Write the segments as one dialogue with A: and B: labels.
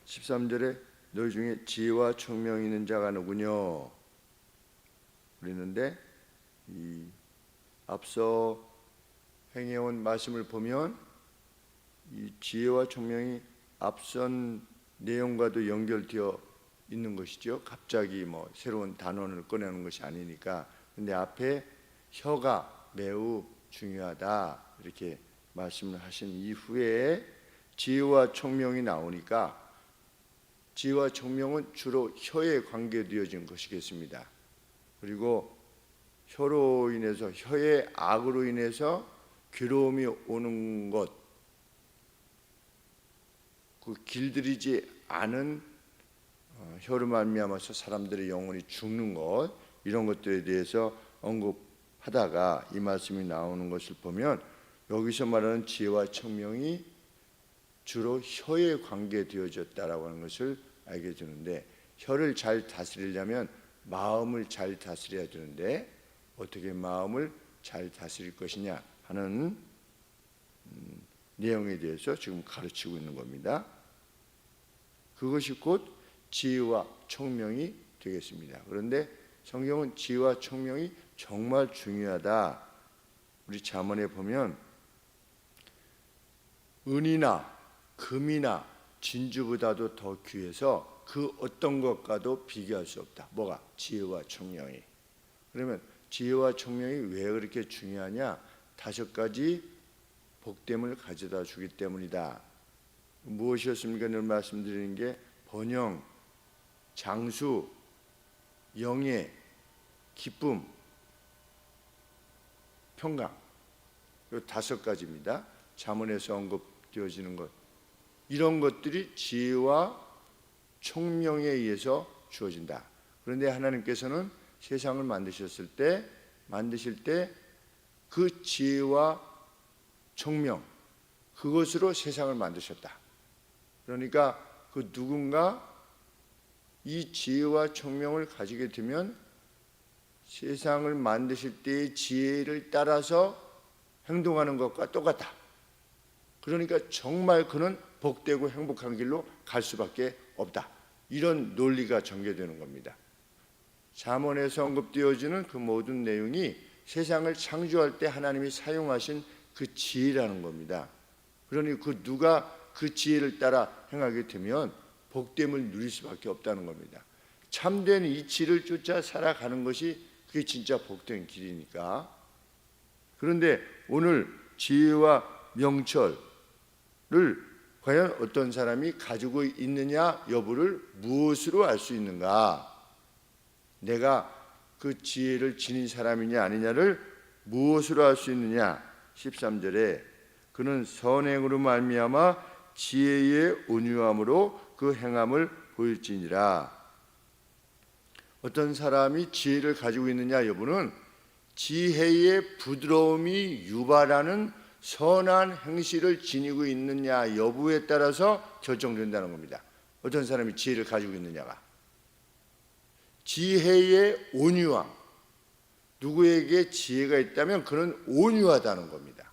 A: 13절에 너희 중에 지혜와 총명이 있는 자가 누구뇨? 그랬는데 이 앞서 행해온 말씀을 보면 이 지혜와 총명이 앞선 내용과도 연결되어 있는 것이죠. 갑자기 뭐 새로운 단원을 꺼내는 것이 아니니까. 근데 앞에 혀가 매우 중요하다 이렇게 말씀을 하신 이후에 지혜와 총명이 나오니까 지혜와 총명은 주로 혀에 관계되어진 것이겠습니다. 그리고 혀로 인해서 혀의 악으로 인해서 괴로움이 오는 것, 그 길들이지 않은 혀로 말미암아서 사람들의 영혼이 죽는 것, 이런 것들에 대해서 언급하다가 이 말씀이 나오는 것을 보면 여기서 말하는 지혜와 총명이 주로 혀에 관계되어졌다라고 하는 것을 알게 되는데, 혀를 잘 다스리려면 마음을 잘 다스려야 되는데 어떻게 마음을 잘 다스릴 것이냐 하는 내용에 대해서 지금 가르치고 있는 겁니다. 그것이 곧 지혜와 총명이 되겠습니다. 그런데 성경은 지혜와 총명이 정말 중요하다. 우리 잠언에 보면 은이나 금이나 진주보다도 더 귀해서 그 어떤 것과도 비교할 수 없다. 뭐가? 지혜와 총명이. 그러면 지혜와 총명이 왜 그렇게 중요하냐? 5가지 복됨을 가져다 주기 때문이다. 무엇이었습니까? 늘 말씀드리는 게 번영, 장수, 영예, 기쁨, 평강, 이 5가지입니다. 잠언에서 언급되어지는 것, 이런 것들이 지혜와 총명에 의해서 주어진다. 그런데 하나님께서는 세상을 만드실 때 그 지혜와 총명, 그것으로 세상을 만드셨다. 그러니까 그 누군가 이 지혜와 총명을 가지게 되면 세상을 만드실 때의 지혜를 따라서 행동하는 것과 똑같다. 그러니까 정말 그는 복되고 행복한 길로 갈 수밖에 없다. 이런 논리가 전개되는 겁니다. 잠언에서 언급되어지는 그 모든 내용이 세상을 창조할 때 하나님이 사용하신 그 지혜라는 겁니다. 그러니 그 누가 그 지혜를 따라 행하게 되면 복됨을 누릴 수밖에 없다는 겁니다. 참된 이치를 쫓아 살아가는 것이 그게 진짜 복된 길이니까. 그런데 오늘 지혜와 명철을 과연 어떤 사람이 가지고 있느냐 여부를 무엇으로 알 수 있는가? 내가 그 지혜를 지닌 사람이냐 아니냐를 무엇으로 알 수 있느냐? 13절에 그는 선행으로 말미암아 지혜의 온유함으로 그 행함을 보일지니라. 어떤 사람이 지혜를 가지고 있느냐 여부는 지혜의 부드러움이 유발하는 선한 행실을 지니고 있느냐 여부에 따라서 결정된다는 겁니다. 어떤 사람이 지혜를 가지고 있느냐가. 지혜의 온유함, 누구에게 지혜가 있다면 그는 온유하다는 겁니다.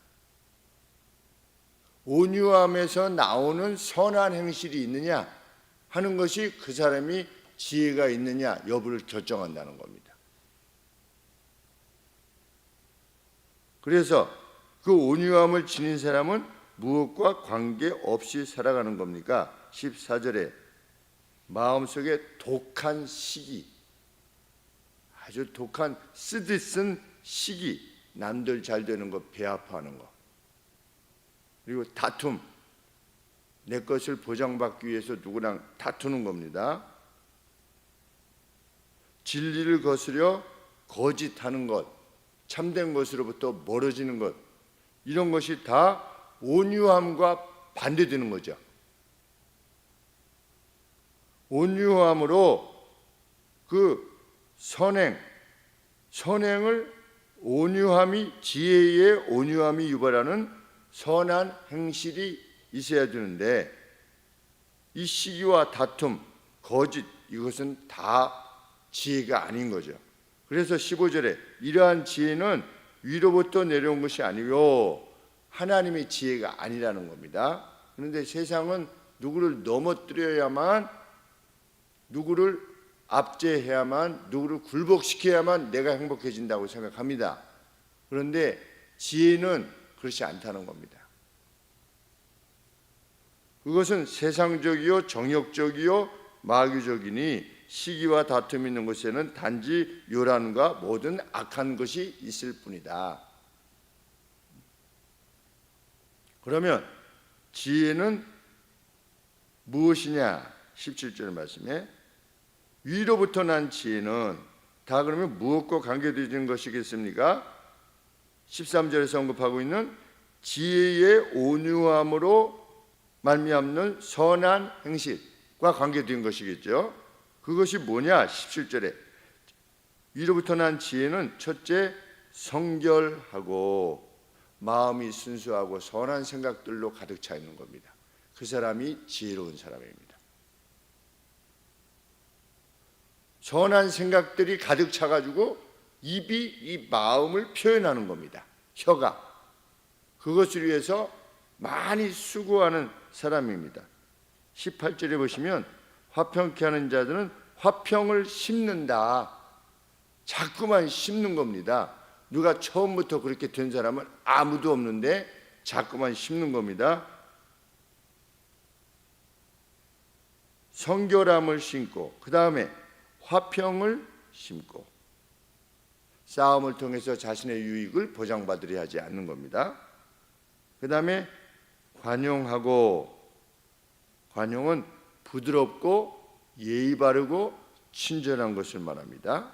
A: 온유함에서 나오는 선한 행실이 있느냐 하는 것이 그 사람이 지혜가 있느냐 여부를 결정한다는 겁니다. 그래서 그 온유함을 지닌 사람은 무엇과 관계없이 살아가는 겁니까? 14절에 마음속에 독한 시기, 아주 독한 쓰디쓴 시기, 남들 잘 되는 거 배 아파하는 거, 그리고 다툼, 내 것을 보장받기 위해서 누구랑 다투는 겁니다. 진리를 거스려 거짓하는 것, 참된 것으로부터 멀어지는 것, 이런 것이 다 온유함과 반대되는 거죠. 온유함으로 그 선행을 온유함이, 지혜의 온유함이 유발하는 선한 행실이 있어야 되는데, 이 시기와 다툼, 거짓, 이것은 다 지혜가 아닌 거죠. 그래서 15절에 이러한 지혜는 위로부터 내려온 것이 아니요 하나님의 지혜가 아니라는 겁니다. 그런데 세상은 누구를 넘어뜨려야만, 누구를 압제해야만, 누구를 굴복시켜야만 내가 행복해진다고 생각합니다. 그런데 지혜는 그렇지 않다는 겁니다. 그것은 세상적이요 정욕적이요 마귀적이니 시기와 다툼이 있는 곳에는 단지 요란과 모든 악한 것이 있을 뿐이다. 그러면 지혜는 무엇이냐? 17절 말씀에 위로부터 난 지혜는 다 그러면 무엇과 관계되는 것이겠습니까? 13절에서 언급하고 있는 지혜의 온유함으로 말미암는 선한 행실과 관계된 것이겠죠. 그것이 뭐냐? 17절에 위로부터 난 지혜는 첫째 성결하고 마음이 순수하고 선한 생각들로 가득 차 있는 겁니다. 그 사람이 지혜로운 사람입니다. 선한 생각들이 가득 차가지고 입이 이 마음을 표현하는 겁니다. 혀가 그것을 위해서 많이 수고하는 사람입니다. 18절에 보시면 화평케 하는 자들은 화평을 심는다. 자꾸만 심는 겁니다. 누가 처음부터 그렇게 된 사람은 아무도 없는데 자꾸만 심는 겁니다. 성결함을 심고 그 다음에 화평을 심고 싸움을 통해서 자신의 유익을 보장받으려 하지 않는 겁니다. 그 다음에 관용하고, 관용은 부드럽고 예의 바르고 친절한 것을 말합니다.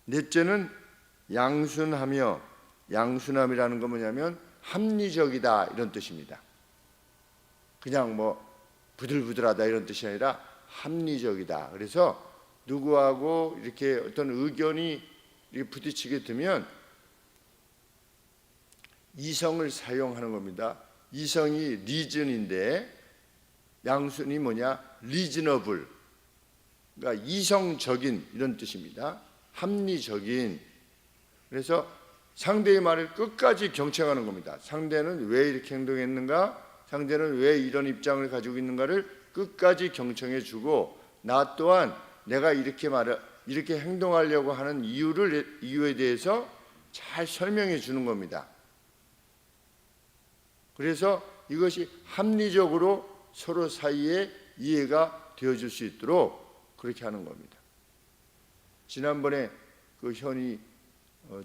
A: 넷째는 양순하며, 양순함이라는 건 뭐냐면 합리적이다 이런 뜻입니다. 그냥 뭐 부들부들하다 이런 뜻이 아니라 합리적이다. 그래서 누구하고 이렇게 어떤 의견이 이렇게 부딪히게 되면 이성을 사용하는 겁니다. 이성이 리즌인데 양순이 뭐냐? 리즈너블. 그러니까 이성적인 이런 뜻입니다. 합리적인. 그래서 상대의 말을 끝까지 경청하는 겁니다. 상대는 왜 이렇게 행동했는가? 상대는 왜 이런 입장을 가지고 있는가를 끝까지 경청해 주고 나 또한 내가 이렇게 행동하려고 하는 이유에 대해서 잘 설명해 주는 겁니다. 그래서 이것이 합리적으로 서로 사이에 이해가 되어질 수 있도록 그렇게 하는 겁니다. 지난번에 그 현이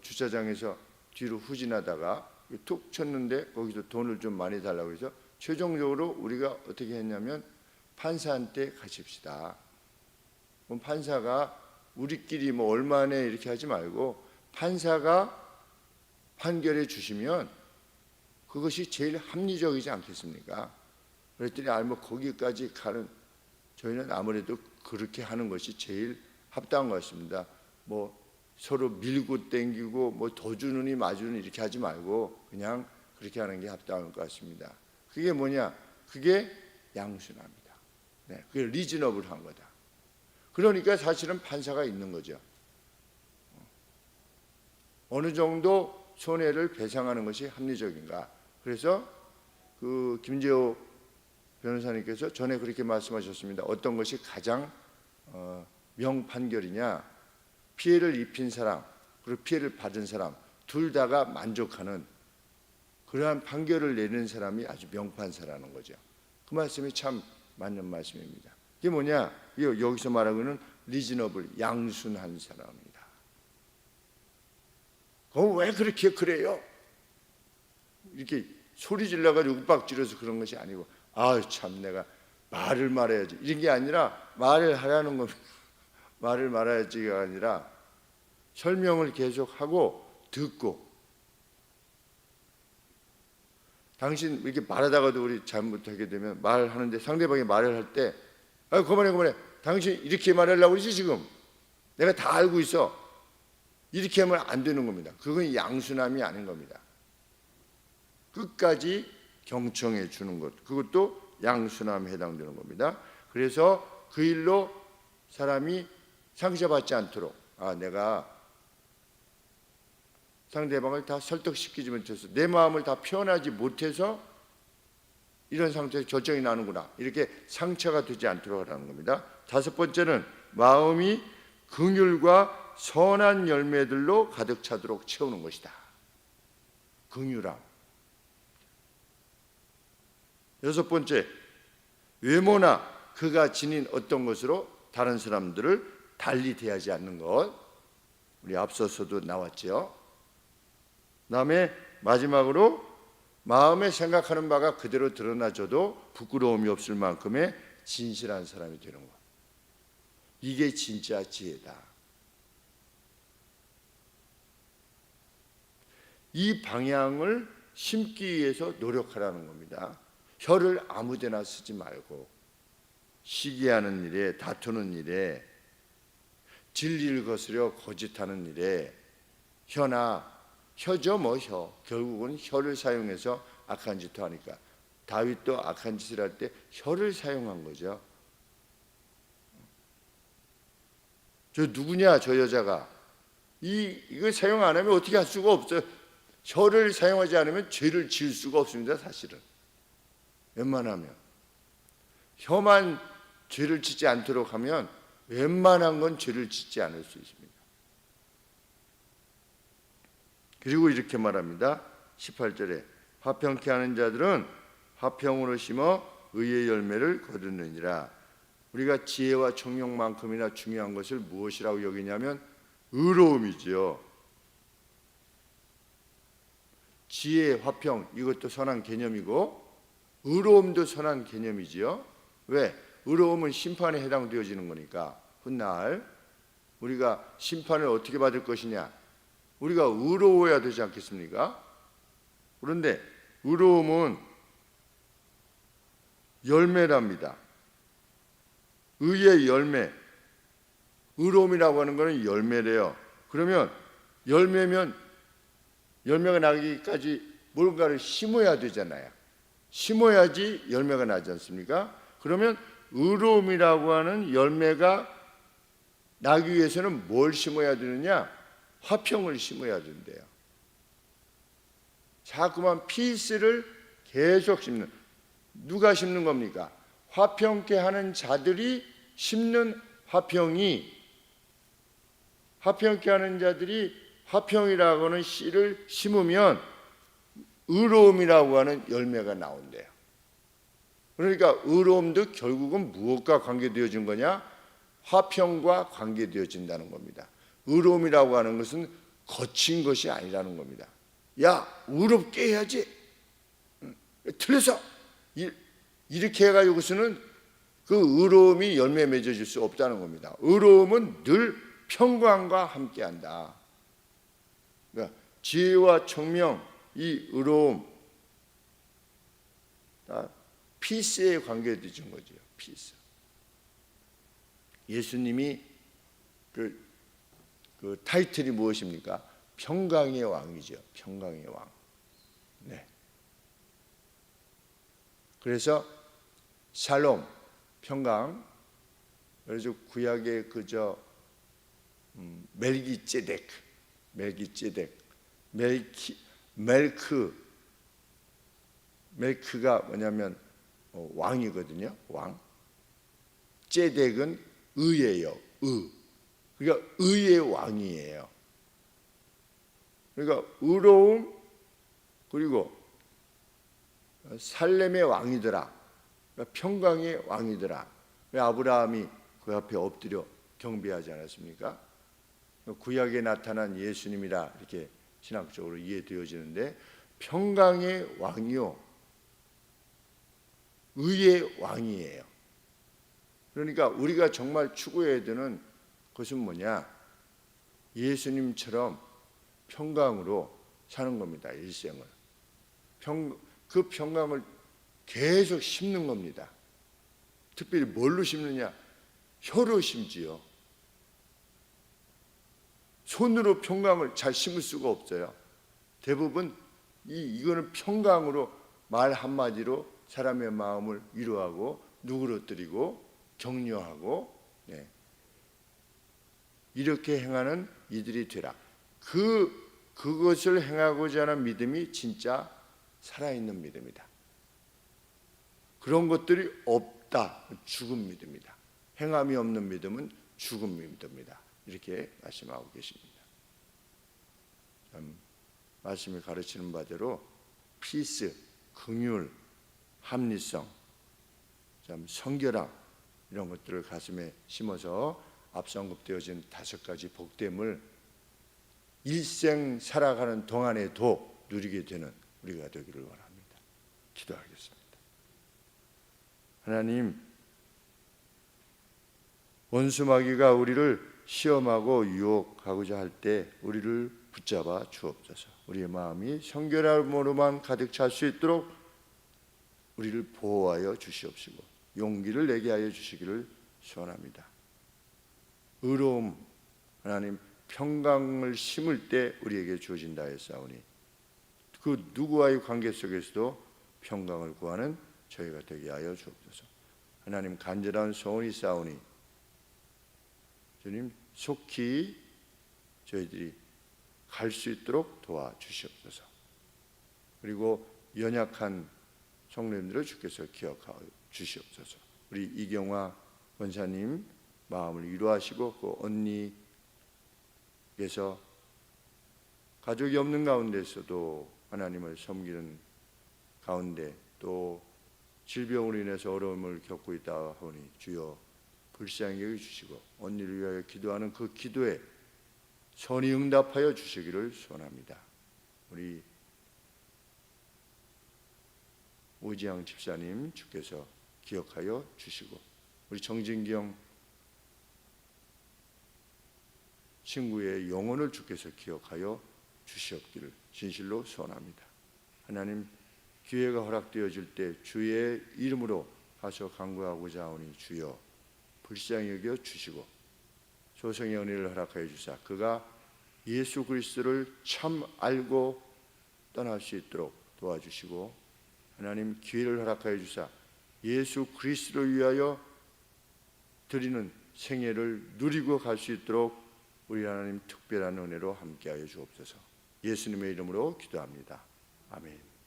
A: 주차장에서 뒤로 후진하다가 툭 쳤는데 거기서 돈을 좀 많이 달라고 해서 최종적으로 우리가 어떻게 했냐면 판사한테 가십시다. 그럼 판사가 우리끼리 뭐 얼마네 이렇게 하지 말고 판사가 판결해 주시면 그것이 제일 합리적이지 않겠습니까? 그랬더니 뭐 거기까지 가는 저희는 아무래도 그렇게 하는 것이 제일 합당한 것 같습니다. 뭐 서로 밀고 땡기고 뭐 더 주느니 마주느니 이렇게 하지 말고 그냥 그렇게 하는 게 합당한 것 같습니다. 그게 뭐냐? 그게 양순합니다. 네, 그게 리즈너블한 거다. 그러니까 사실은 판사가 있는 거죠. 어느 정도 손해를 배상하는 것이 합리적인가? 그래서 그 김재호 변호사님께서 전에 그렇게 말씀하셨습니다. 어떤 것이 가장 명판결이냐? 피해를 입힌 사람 그리고 피해를 받은 사람 둘 다가 만족하는 그러한 판결을 내리는 사람이 아주 명판사라는 거죠. 그 말씀이 참 맞는 말씀입니다. 이게 뭐냐? 여기서 말하고는 리즈너블, 양순한 사람입니다. 그럼 왜 그렇게 그래요? 이렇게 소리 질러가지고 윽박질러서 그런 것이 아니고 참 내가 말을 말해야지 이런 게 아니라 말을 하라는 겁니다. 말을 말해야지가 아니라 설명을 계속하고 듣고 당신 이렇게 말하다가도 우리 잘못하게 되면 말하는데 상대방이 말을 할 때 그만해 당신 이렇게 말하려고 그러지 지금 내가 다 알고 있어 이렇게 하면 안 되는 겁니다. 그건 양순함이 아닌 겁니다. 끝까지 경청해 주는 것 그것도 양순함에 해당되는 겁니다. 그래서 그 일로 사람이 상처받지 않도록 내가 상대방을 다 설득시키지 못해서 내 마음을 다 표현하지 못해서 이런 상태에서 결정이 나는구나. 이렇게 상처가 되지 않도록 하라는 겁니다. 다섯 번째는 마음이 긍휼과 선한 열매들로 가득 차도록 채우는 것이다. 긍휼함. 여섯 번째, 외모나 그가 지닌 어떤 것으로 다른 사람들을 달리 대하지 않는 것. 우리 앞서서도 나왔죠. 그다음에 마지막으로 마음에 생각하는 바가 그대로 드러나져도 부끄러움이 없을 만큼의 진실한 사람이 되는 것. 이게 진짜 지혜다. 이 방향을 심기 위해서 노력하라는 겁니다. 혀를 아무데나 쓰지 말고 시기하는 일에, 다투는 일에, 진리를 거스려 거짓하는 일에, 혀죠 뭐 혀. 결국은 혀를 사용해서 악한 짓도 하니까. 다윗도 악한 짓을 할 때 혀를 사용한 거죠. 저 누구냐 저 여자가. 이거 사용 안 하면 어떻게 할 수가 없어요. 혀를 사용하지 않으면 죄를 지을 수가 없습니다. 사실은 웬만하면 혀만 죄를 짓지 않도록 하면 웬만한 건 죄를 짓지 않을 수 있습니다. 그리고 이렇게 말합니다. 18절에 화평케 하는 자들은 화평으로 심어 의의 열매를 거두느니라. 우리가 지혜와 청명만큼이나 중요한 것을 무엇이라고 여기냐면 의로움이지요. 지혜, 화평 이것도 선한 개념이고 의로움도 선한 개념이지요. 왜? 의로움은 심판에 해당되어지는 거니까. 훗날 우리가 심판을 어떻게 받을 것이냐, 우리가 의로워야 되지 않겠습니까? 그런데 의로움은 열매랍니다. 의의 열매. 의로움이라고 하는 것은 열매래요. 그러면 열매면 열매가 나기까지 뭔가를 심어야 되잖아요. 심어야지 열매가 나지 않습니까? 그러면 의로움이라고 하는 열매가 나기 위해서는 뭘 심어야 되느냐? 화평을 심어야 된대요. 자꾸만 피스를 계속 심는. 누가 심는 겁니까? 화평케 하는 자들이 심는 화평이, 화평케 하는 자들이 화평이라고 하는 씨를 심으면 의로움이라고 하는 열매가 나온대요. 그러니까 의로움도 결국은 무엇과 관계되어진 거냐? 화평과 관계되어진다는 겁니다. 의로움이라고 하는 것은 거친 것이 아니라는 겁니다. 야, 의롭게 해야지. 틀려서 이렇게 해가지고서는 그 의로움이 열매 맺어질 수 없다는 겁니다. 의로움은 늘 평강과 함께한다. 그러니까 지혜와 청명, 이 의로움, 다 피스에 관계되어진 거죠. 피스. 예수님이 그 타이틀이 무엇입니까? 평강의 왕이죠. 평강의 왕. 네. 그래서 샬롬, 평강. 그래서 구약의 멜기ጼ덱, 멜크가 뭐냐면 왕이거든요. 왕. 제덱은 의예요. 그러니까 의의 왕이에요. 그러니까 의로움 그리고 살렘의 왕이더라. 그러니까 평강의 왕이더라. 왜 아브라함이 그 앞에 엎드려 경배하지 않았습니까? 구약에 나타난 예수님이라 이렇게 신학적으로 이해되어지는데 평강의 왕이요 의의 왕이에요. 그러니까 우리가 정말 추구해야 되는 것은 뭐냐? 예수님처럼 평강으로 사는 겁니다. 일생을. 그 평강을 계속 심는 겁니다. 특별히 뭘로 심느냐? 혀로 심지요. 손으로 평강을 잘 심을 수가 없어요. 대부분 이거는 평강으로 말 한마디로 사람의 마음을 위로하고 누그러뜨리고 격려하고 이렇게 행하는 이들이 되라. 그것을 행하고자 하는 믿음이 진짜 살아있는 믿음이다. 그런 것들이 없다. 죽은 믿음이다. 행함이 없는 믿음은 죽은 믿음이다. 이렇게 말씀하고 계십니다. 말씀이 가르치는 바대로 피스, 긍휼, 합리성, 성결함 이런 것들을 가슴에 심어서 앞서 언급되어진 5가지 복됨을 일생 살아가는 동안에도 누리게 되는 우리가 되기를 원합니다. 기도하겠습니다. 하나님, 원수 마귀가 우리를 시험하고 유혹하고자 할 때 우리를 붙잡아 주옵소서. 우리의 마음이 성결함으로만 가득 찰 수 있도록 우리를 보호하여 주시옵시고 용기를 내게 하여 주시기를 소원합니다. 의로움, 하나님 평강을 심을 때 우리에게 주어진다 했사오니 그 누구와의 관계 속에서도 평강을 구하는 저희가 되게 하여 주옵소서. 하나님, 간절한 소원이 있사오니 주님 속히 저희들이 갈 수 있도록 도와주시옵소서. 그리고 연약한 성도님들을 주께서 기억하여 주시옵소서. 우리 이경화 권사님 마음을 위로하시고 그 언니께서 가족이 없는 가운데서도 하나님을 섬기는 가운데 또 질병으로 인해서 어려움을 겪고 있다 하니 주여 불쌍히 여겨주시고 언니를 위하여 기도하는 그 기도에 선히 응답하여 주시기를 소원합니다. 우리 오지양 집사님 주께서 기억하여 주시고 우리 정진경 친구의 영혼을 주께서 기억하여 주시옵기를 진실로 소원합니다. 하나님, 기회가 허락되어질 때 주의 이름으로 가서 간구하고자 하오니 주여 불쌍히 여겨 주시고 소성의 은혜를 허락하여 주사 그가 예수 그리스도를 참 알고 떠날 수 있도록 도와주시고 하나님 기회를 허락하여 주사 예수 그리스도를 위하여 드리는 생애를 누리고 갈 수 있도록 우리 하나님 특별한 은혜로 함께하여 주옵소서. 예수님의 이름으로 기도합니다. 아멘.